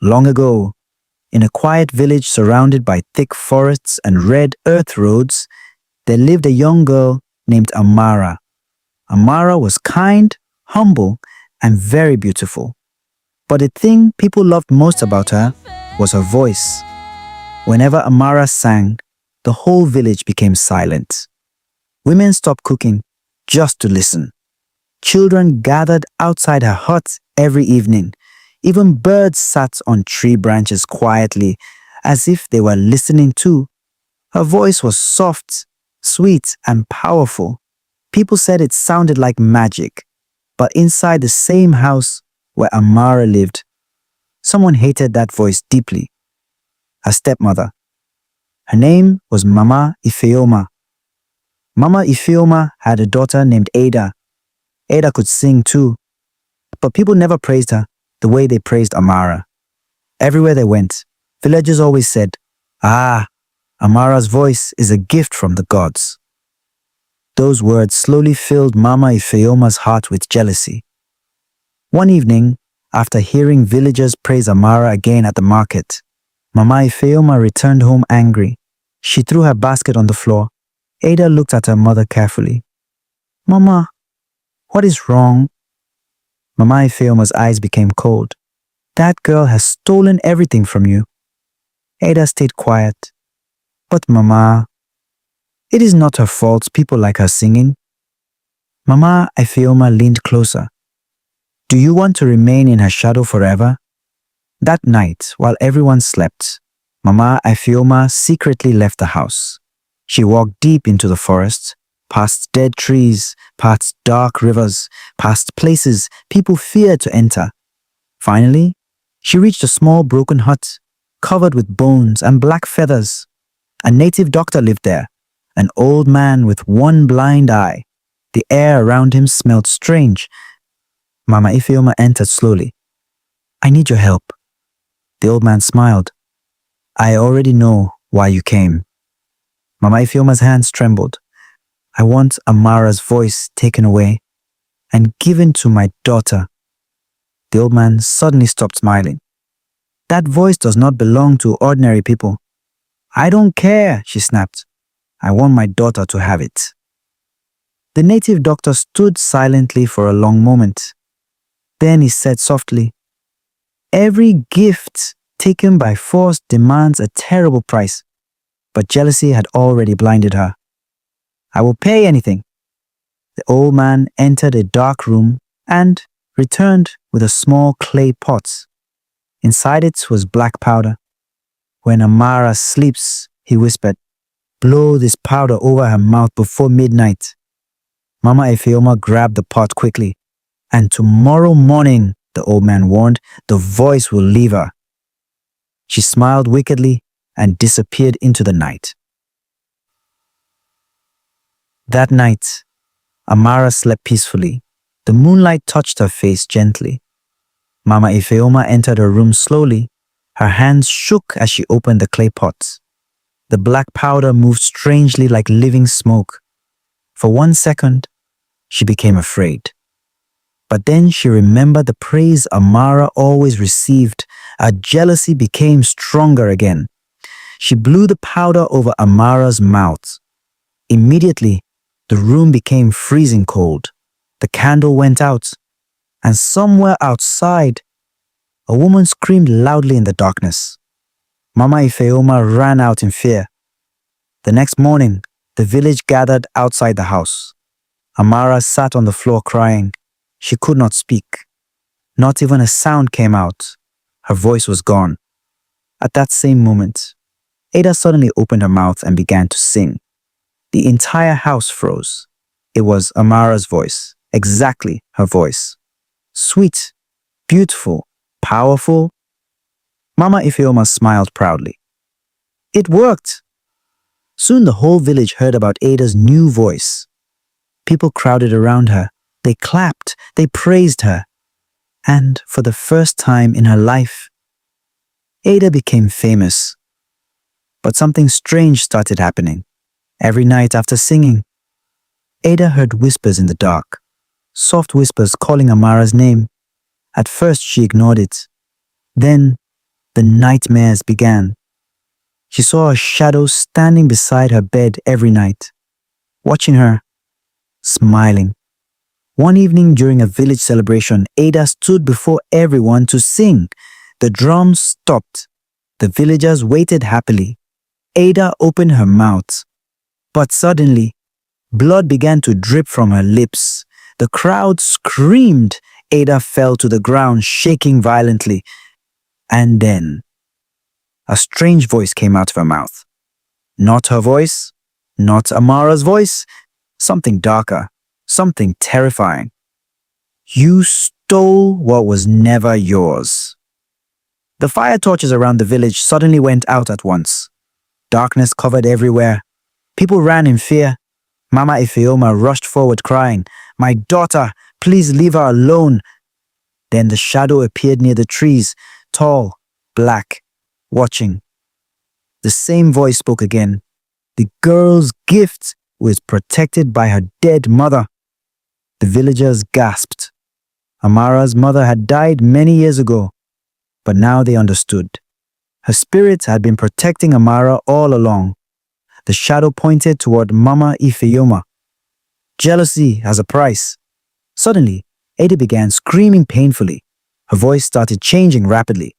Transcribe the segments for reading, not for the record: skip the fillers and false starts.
Long ago, in a quiet village surrounded by thick forests and red earth roads, there lived a young girl named Amara. Amara was kind, humble, and very beautiful. But the thing people loved most about her was her voice. Whenever Amara sang, the whole village became silent. Women stopped cooking just to listen. Children gathered outside her hut every evening. Even birds sat on tree branches quietly, as if they were listening too. Her voice was soft, sweet, and powerful. People said it sounded like magic. But inside the same house where Amara lived, someone hated that voice deeply. Her stepmother. Her name was Mama Ifeoma. Mama Ifeoma had a daughter named Ada. Ada could sing too, but people never praised her the way they praised Amara. Everywhere they went, villagers always said, "Ah, Amara's voice is a gift from the gods." Those words slowly filled Mama Ifeoma's heart with jealousy. One evening, after hearing villagers praise Amara again at the market, Mama Ifeoma returned home angry. She threw her basket on the floor. Ada looked at her mother carefully. "Mama, what is wrong?" Mama Ifeoma's eyes became cold. "That girl has stolen everything from you." Ada stayed quiet. "But Mama, it is not her fault people like her singing." Mama Ifeoma leaned closer. "Do you want to remain in her shadow forever?" That night, while everyone slept, Mama Ifeoma secretly left the house. She walked deep into the forest, past dead trees, past dark rivers, past places people feared to enter. Finally, she reached a small broken hut, covered with bones and black feathers. A native doctor lived there, an old man with one blind eye. The air around him smelled strange. Mama Ifeoma entered slowly. "I need your help." The old man smiled. "I already know why you came." Mama Ifeoma's hands trembled. "I want Amara's voice taken away and given to my daughter." The old man suddenly stopped smiling. "That voice does not belong to ordinary people." "I don't care," she snapped. "I want my daughter to have it." The native doctor stood silently for a long moment. Then he said softly, "Every gift taken by force demands a terrible price." But jealousy had already blinded her. "I will pay anything." The old man entered a dark room and returned with a small clay pot. Inside it was black powder. "When Amara sleeps," he whispered, "blow this powder over her mouth before midnight." Mama Ifeoma grabbed the pot quickly. "And tomorrow morning," the old man warned, "the voice will leave her." She smiled wickedly and disappeared into the night. That night, Amara slept peacefully. The moonlight touched her face gently. Mama Ifeoma entered her room slowly. Her hands shook as she opened the clay pot. The black powder moved strangely like living smoke. For 1 second, she became afraid. But then she remembered the praise Amara always received. Her jealousy became stronger again. She blew the powder over Amara's mouth. Immediately, the room became freezing cold. The candle went out, and somewhere outside, a woman screamed loudly in the darkness. Mama Ifeoma ran out in fear. The next morning, the village gathered outside the house. Amara sat on the floor crying. She could not speak. Not even a sound came out. Her voice was gone. At that same moment, Ada suddenly opened her mouth and began to sing. The entire house froze. It was Amara's voice, exactly her voice. Sweet, beautiful, powerful. Mama Ifeoma smiled proudly. It worked! Soon the whole village heard about Ada's new voice. People crowded around her. They clapped, they praised her. And for the first time in her life, Ada became famous. But something strange started happening. Every night after singing, Ada heard whispers in the dark, soft whispers calling Amara's name. At first she ignored it. Then the nightmares began. She saw a shadow standing beside her bed every night, watching her, smiling. One evening during a village celebration, Ada stood before everyone to sing. The drums stopped. The villagers waited happily. Ada opened her mouth. But suddenly, blood began to drip from her lips. The crowd screamed. Ada fell to the ground, shaking violently. And then, a strange voice came out of her mouth. Not her voice, not Amara's voice, something darker, something terrifying. You stole what was never yours. The fire torches around the village suddenly went out at once. Darkness covered everywhere. People ran in fear. Mama Ifeoma rushed forward crying, "My daughter, please leave her alone." Then the shadow appeared near the trees, tall, black, watching. The same voice spoke again. The girl's gift was protected by her dead mother. The villagers gasped. Amara's mother had died many years ago, but now they understood. Her spirit had been protecting Amara all along. The shadow pointed toward Mama Ifeoma. Jealousy has a price. Suddenly, Ada began screaming painfully. Her voice started changing rapidly.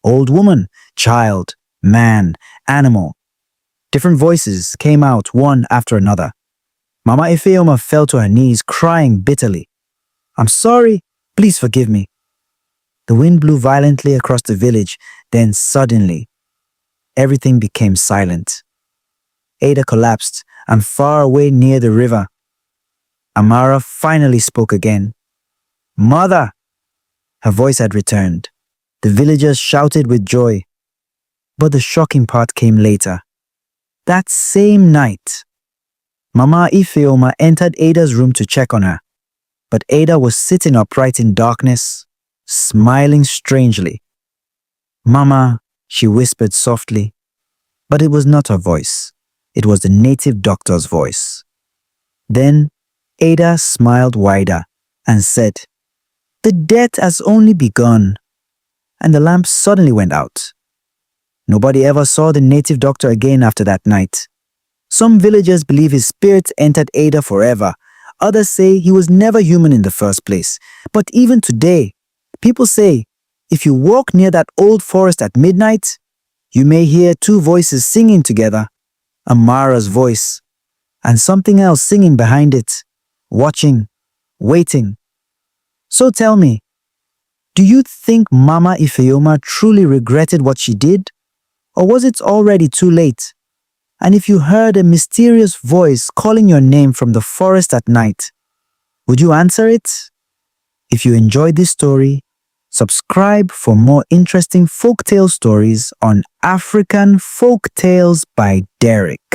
Old woman, child, man, animal. Different voices came out one after another. Mama Ifeoma fell to her knees, crying bitterly. "I'm sorry, please forgive me." The wind blew violently across the village, then suddenly, everything became silent. Ada collapsed, and far away near the river, Amara finally spoke again. "Mother!" Her voice had returned. The villagers shouted with joy. But the shocking part came later. That same night, Mama Ifeoma entered Ada's room to check on her. But Ada was sitting upright in darkness, smiling strangely. "Mama," she whispered softly. But it was not her voice. It was the native doctor's voice. Then Ada smiled wider and said, "The death has only begun." And the lamp suddenly went out. Nobody ever saw the native doctor again after that night. Some villagers believe his spirit entered Ada forever. Others say he was never human in the first place. But even today, people say, if you walk near that old forest at midnight, you may hear two voices singing together. Amara's voice, and something else singing behind it, watching, waiting. So tell me, do you think Mama Ifeoma truly regretted what she did? Or was it already too late? And if you heard a mysterious voice calling your name from the forest at night, would you answer it? If you enjoyed this story, subscribe for more interesting folktale stories on African Folktales by Derek.